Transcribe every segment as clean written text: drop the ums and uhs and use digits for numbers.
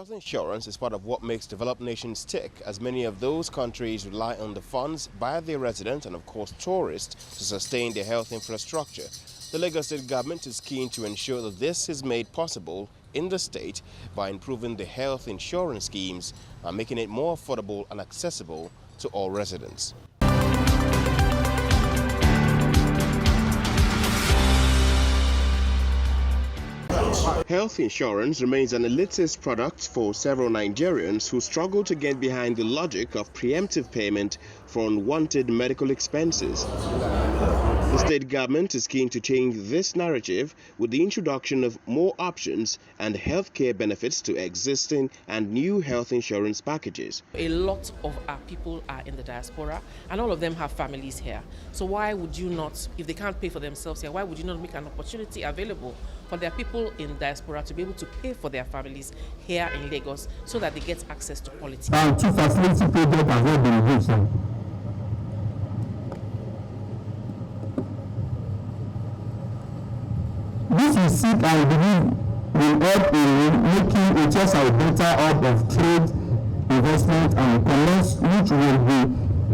Health insurance is part of what makes developed nations tick, as many of those countries rely on the funds by their residents and, of course, tourists to sustain their health infrastructure. The Lagos State government is keen to ensure that this is made possible in the state by improving the health insurance schemes and making it more affordable and accessible to all residents. Health insurance remains an elitist product for several Nigerians who struggle to get behind the logic of preemptive payment for unwanted medical expenses. The state government is keen to change this narrative with the introduction of more options and healthcare benefits to existing and new health insurance packages. A lot of our people are in the diaspora and all of them have families here. So why would you not, if they can't pay for themselves here, why would you not make an opportunity available for their people in diaspora to be able to pay for their families here in Lagos so that they get access to quality? Two facility projects have not been reached. This is sick, I believe, will help in making HSI better out of trade, investment and commerce, which will be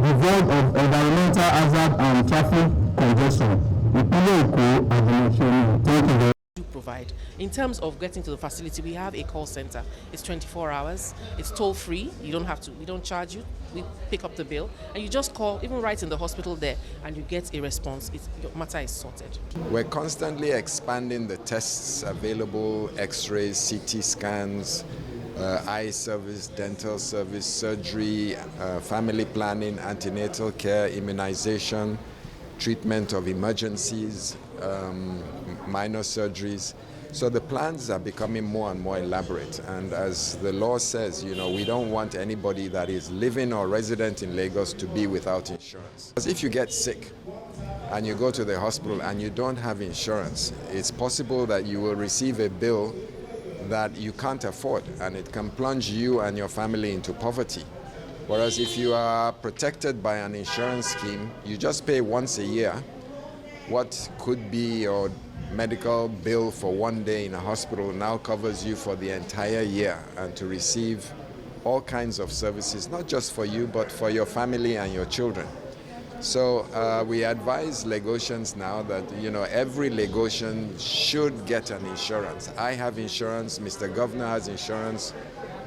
devoid of environmental hazard and traffic congestion. Thank you very much. Provide. In terms of getting to the facility, we have a call center. It's 24 hours. It's toll free. We don't charge you. We pick up the bill and you just call, even right in the hospital there, and you get a response. Your matter is sorted. We're constantly expanding the tests available, x-rays, CT scans, eye service, dental service, surgery, family planning, antenatal care, immunization, treatment of emergencies, minor surgeries. So the plans are becoming more and more elaborate. And as the law says, we don't want anybody that is living or resident in Lagos to be without insurance. Because if you get sick and you go to the hospital and you don't have insurance, it's possible that you will receive a bill that you can't afford, and it can plunge you and your family into poverty. Whereas if you are protected by an insurance scheme, you just pay once a year what could be your medical bill for one day in a hospital now covers you for the entire year, and to receive all kinds of services, not just for you, but for your family and your children. So we advise Lagosians now that, every Lagosian should get an insurance. I have insurance, Mr. Governor has insurance,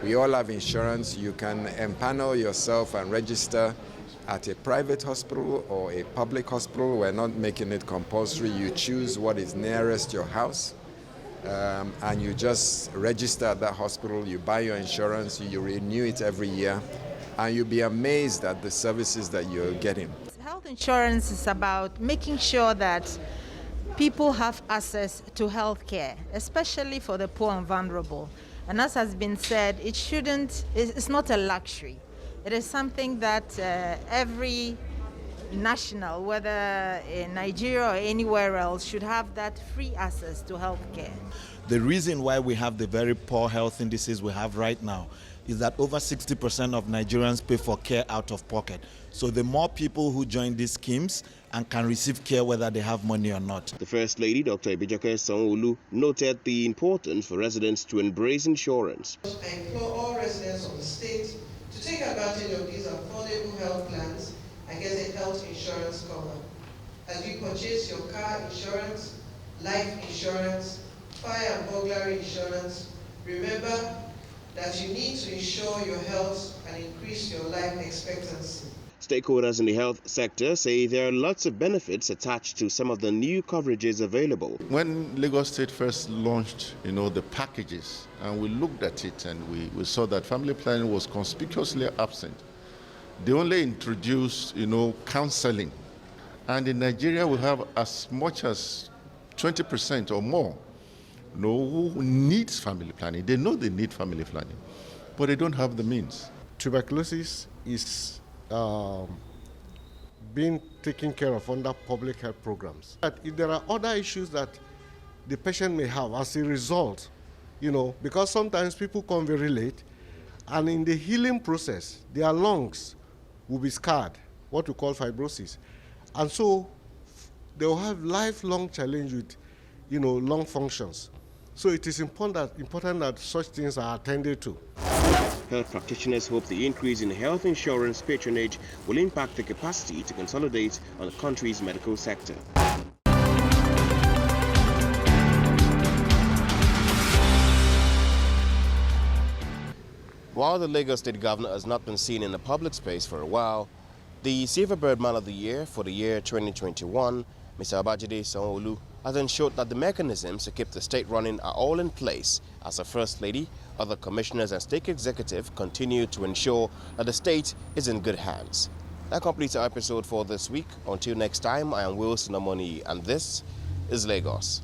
we all have insurance. You can empanel yourself and register at a private hospital or a public hospital. We're not making it compulsory. You choose what is nearest your house, and you just register at that hospital. You buy your insurance, you renew it every year, and you'll be amazed at the services that you're getting. Health insurance is about making sure that people have access to health care, especially for the poor and vulnerable. And as has been said, it's not a luxury. It is something that every national, whether in Nigeria or anywhere else, should have that free access to health care. The reason why we have the very poor health indices we have right now is that over 60% of Nigerians pay for care out of pocket. So the more people who join these schemes and can receive care whether they have money or not. The First Lady, Dr. Ibijoke Sanwo-Olu, noted the importance for residents to embrace insurance. I implore all residents of the state to take advantage of these affordable health plans and get a health insurance cover. As you purchase your car insurance, life insurance, fire and burglary insurance, remember that you need to insure your health and increase your life expectancy. Stakeholders in the health sector say there are lots of benefits attached to some of the new coverages available. When Lagos State first launched, the packages, and we looked at it and we saw that family planning was conspicuously absent. They only introduced, counseling. And in Nigeria, we have as much as 20% or more who needs family planning. They know they need family planning, but they don't have the means. Tuberculosis is being taken care of under public health programs. But if there are other issues that the patient may have as a result, because sometimes people come very late, and in the healing process, their lungs will be scarred, what we call fibrosis. And so they will have lifelong challenge with, lung functions. So it is important that such things are attended to. Health practitioners hope the increase in health insurance patronage will impact the capacity to consolidate on the country's medical sector. While the Lagos State Governor has not been seen in the public space for a while, the Silverbird Man of the Year for the year 2021, Mr. Babajide Sanwo-Olu, has ensured that the mechanisms to keep the state running are all in place as the First Lady, other commissioners and state executive continue to ensure that the state is in good hands. That completes our episode for this week. Until next time, I am Wilson Amoni and this is Lagos.